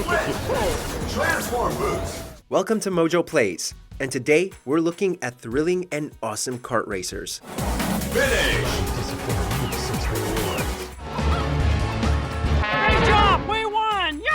Transform boost. Welcome to MojoPlays, and today we're looking at thrilling and awesome kart racers. Finish. Great job! We won! Yay!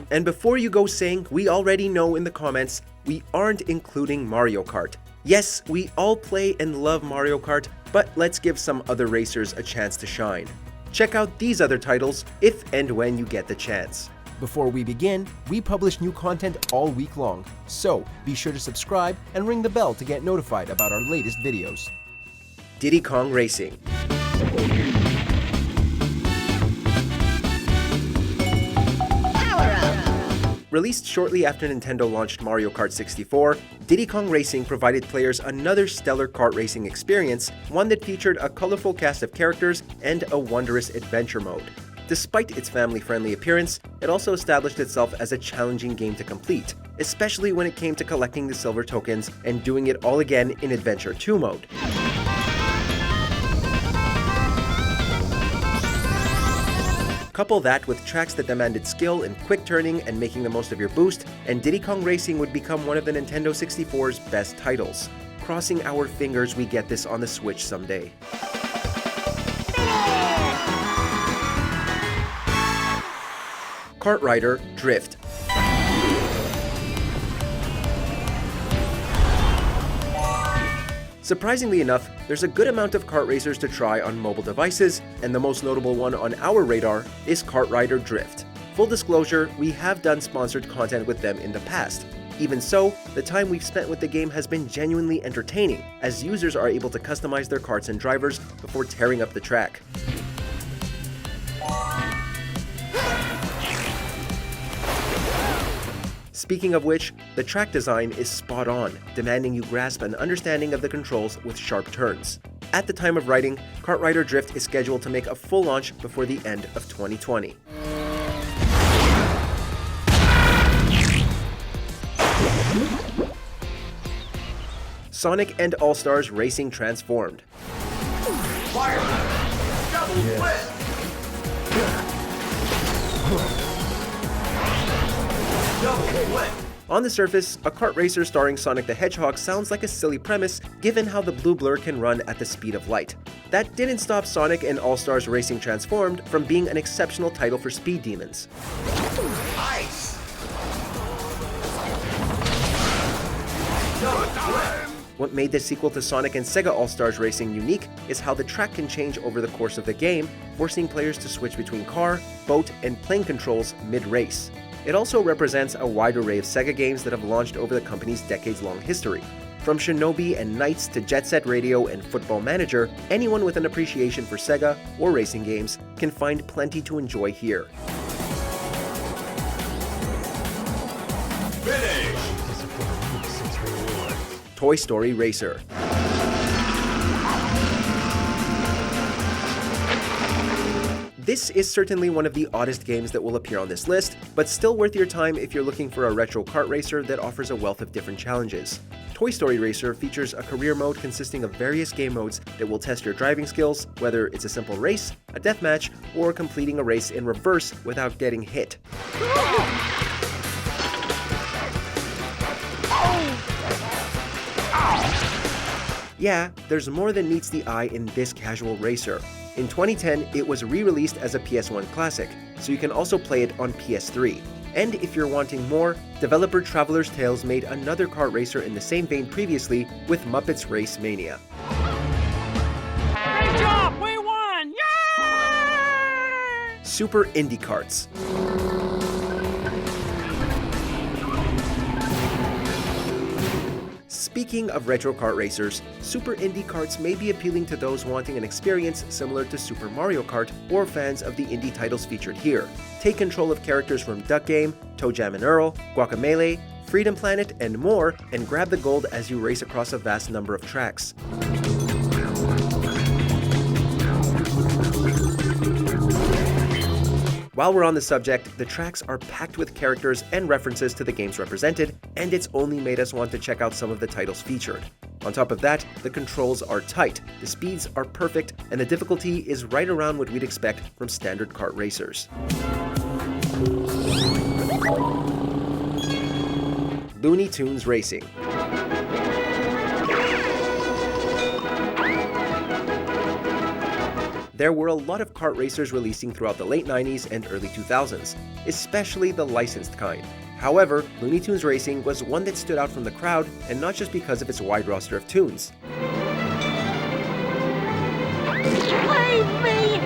And before you go saying, we already know in the comments, we aren't including Mario Kart. Yes, we all play and love Mario Kart, but let's give some other racers a chance to shine. Check out these other titles if and when you get the chance. Before we begin, we publish new content all week long, so be sure to subscribe and ring the bell to get notified about our latest videos. Diddy Kong Racing. Released shortly after Nintendo launched Mario Kart 64, Diddy Kong Racing provided players another stellar kart racing experience, one that featured a colorful cast of characters and a wondrous adventure mode. Despite its family-friendly appearance, it also established itself as a challenging game to complete, especially when it came to collecting the silver tokens and doing it all again in Adventure 2 mode. Couple that with tracks that demanded skill in quick turning and making the most of your boost, and Diddy Kong Racing would become one of the Nintendo 64's best titles. Crossing our fingers we get this on the Switch someday. Kart Rider Drift. Surprisingly enough, there's a good amount of kart racers to try on mobile devices, and the most notable one on our radar is Kart Rider Drift. Full disclosure, we have done sponsored content with them in the past. Even so, the time we've spent with the game has been genuinely entertaining, as users are able to customize their karts and drivers before tearing up the track. Speaking of which, the track design is spot on, demanding you grasp an understanding of the controls with sharp turns. At the time of writing, Kart Rider Drift is scheduled to make a full launch before the end of 2020. Sonic and AllStars Racing Transformed. Fire. Double flip. Double flip. On the surface, a kart racer starring Sonic the Hedgehog sounds like a silly premise given how the blue blur can run at the speed of light. That didn't stop Sonic and AllStars Racing Transformed from being an exceptional title for speed demons. Ice. Double flip. What made this sequel to Sonic and Sega All-Stars Racing unique is how the track can change over the course of the game, forcing players to switch between car, boat, and plane controls mid-race. It also represents a wide array of Sega games that have launched over the company's decades-long history. From Shinobi and Knights to Jet Set Radio and Football Manager, anyone with an appreciation for Sega or racing games can find plenty to enjoy here. Finish. Toy Story Racer. This is certainly one of the oddest games that will appear on this list, but still worth your time if you're looking for a retro kart racer that offers a wealth of different challenges. Toy Story Racer features a career mode consisting of various game modes that will test your driving skills, whether it's a simple race, a deathmatch, or completing a race in reverse without getting hit. Yeah, there's more than meets the eye in this casual racer. In 2010, it was re-released as a PS1 classic, so you can also play it on PS3. And if you're wanting more, developer Traveler's Tales made another kart racer in the same vein previously with Muppets Race Mania. Great job! We won! Yay! Super Indy Karts. Speaking of retro kart racers, Super Indy Karts may be appealing to those wanting an experience similar to Super Mario Kart or fans of the indie titles featured here. Take control of characters from Duck Game, Toe Jam and Earl, Guacamelee, Freedom Planet, and more, and grab the gold as you race across a vast number of tracks. While we're on the subject, the tracks are packed with characters and references to the games represented, and it's only made us want to check out some of the titles featured. On top of that, the controls are tight, the speeds are perfect, and the difficulty is right around what we'd expect from standard kart racers. Looney Tunes Racing. There were a lot of kart racers releasing throughout the late 90s and early 2000s, especially the licensed kind. However, Looney Tunes Racing was one that stood out from the crowd, and not just because of its wide roster of tunes. Leave me!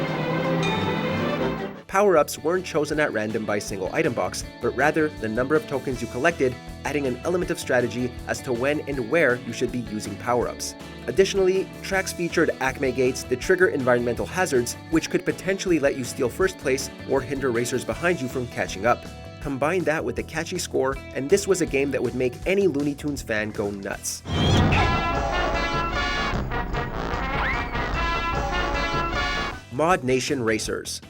Power-ups weren't chosen at random by a single item box, but rather the number of tokens you collected, adding an element of strategy as to when and where you should be using power-ups. Additionally, tracks featured Acme gates that trigger environmental hazards, which could potentially let you steal first place or hinder racers behind you from catching up. Combine that with a catchy score, and this was a game that would make any Looney Tunes fan go nuts. ModNation Racers.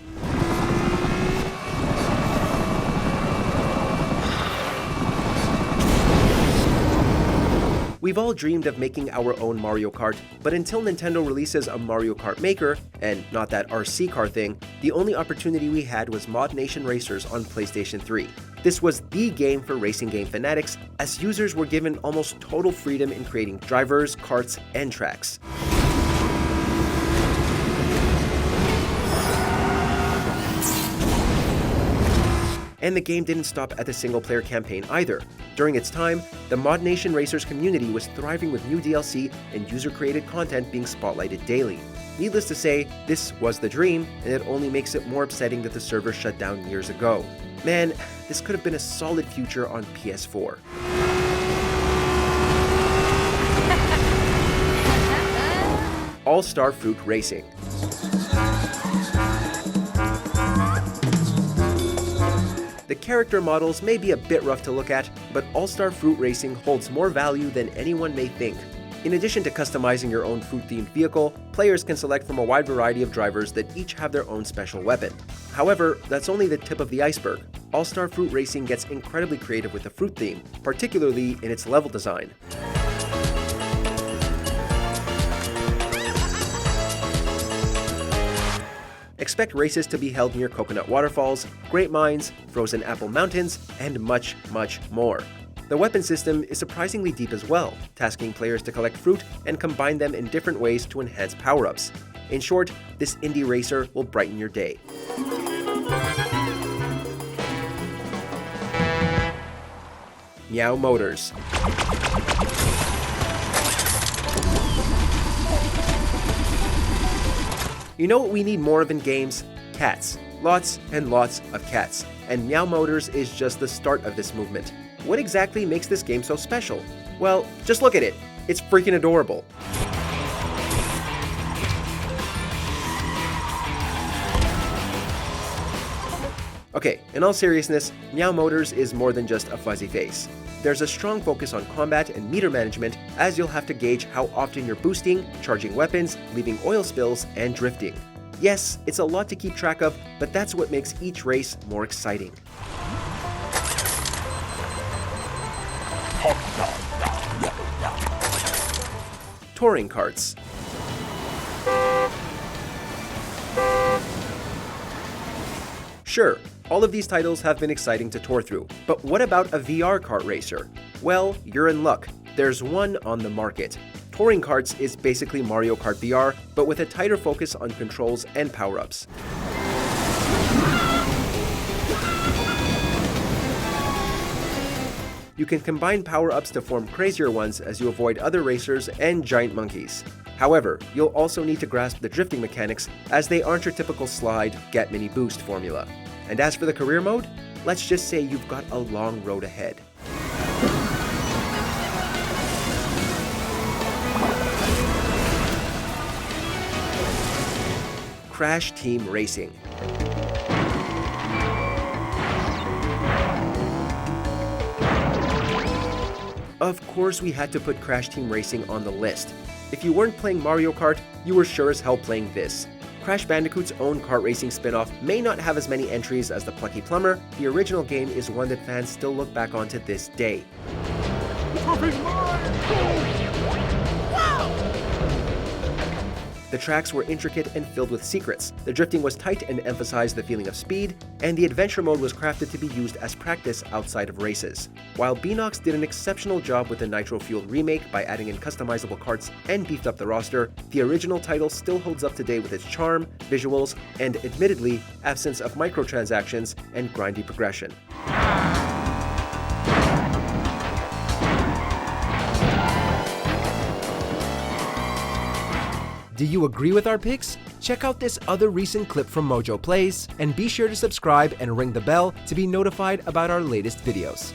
We've all dreamed of making our own Mario Kart, but until Nintendo releases a Mario Kart Maker, and not that RC car thing, the only opportunity we had was ModNation Racers on PlayStation 3. This was the game for racing game fanatics, as users were given almost total freedom in creating drivers, karts, and tracks. And the game didn't stop at the single-player campaign either. During its time, the ModNation Racers community was thriving with new DLC and user-created content being spotlighted daily. Needless to say, this was the dream, and it only makes it more upsetting that the server shut down years ago. Man, this could have been a solid future on PS4. AllStar Fruit Racing. The character models may be a bit rough to look at, but AllStar Fruit Racing holds more value than anyone may think. In addition to customizing your own fruit-themed vehicle, players can select from a wide variety of drivers that each have their own special weapon. However, that's only the tip of the iceberg. AllStar Fruit Racing gets incredibly creative with the fruit theme, particularly in its level design. Expect races to be held near coconut waterfalls, grape mines, frozen apple mountains, and much, much more. The weapon system is surprisingly deep as well, tasking players to collect fruit and combine them in different ways to enhance power-ups. In short, this indie racer will brighten your day. Meow Motors. You know what we need more of in games? Cats. Lots and lots of cats. And Meow Motors is just the start of this movement. What exactly makes this game so special? Well, just look at it. It's freaking adorable. Okay, in all seriousness, Meow Motors is more than just a fuzzy face. There's a strong focus on combat and meter management, as you'll have to gauge how often you're boosting, charging weapons, leaving oil spills, and drifting. Yes, it's a lot to keep track of, but that's what makes each race more exciting. Touring karts. Sure, all of these titles have been exciting to tour through, but what about a VR kart racer? Well, you're in luck. There's one on the market. Touring Karts is basically Mario Kart VR, but with a tighter focus on controls and power-ups. You can combine power-ups to form crazier ones as you avoid other racers and giant monkeys. However, you'll also need to grasp the drifting mechanics, as they aren't your typical slide, get mini boost formula. And as for the career mode, let's just say you've got a long road ahead. Crash Team Racing. Of course we had to put Crash Team Racing on the list. If you weren't playing Mario Kart, you were sure as hell playing this. Crash Bandicoot's own kart racing spin-off may not have as many entries as The Plucky Plumber. The original game is one that fans still look back on to this day. The tracks were intricate and filled with secrets, the drifting was tight and emphasized the feeling of speed, and the adventure mode was crafted to be used as practice outside of races. While Beanox did an exceptional job with the nitro-fueled remake by adding in customizable karts and beefed up the roster, the original title still holds up today with its charm, visuals, and admittedly, absence of microtransactions and grindy progression. Do you agree with our picks? Check out this other recent clip from MojoPlays, and be sure to subscribe and ring the bell to be notified about our latest videos.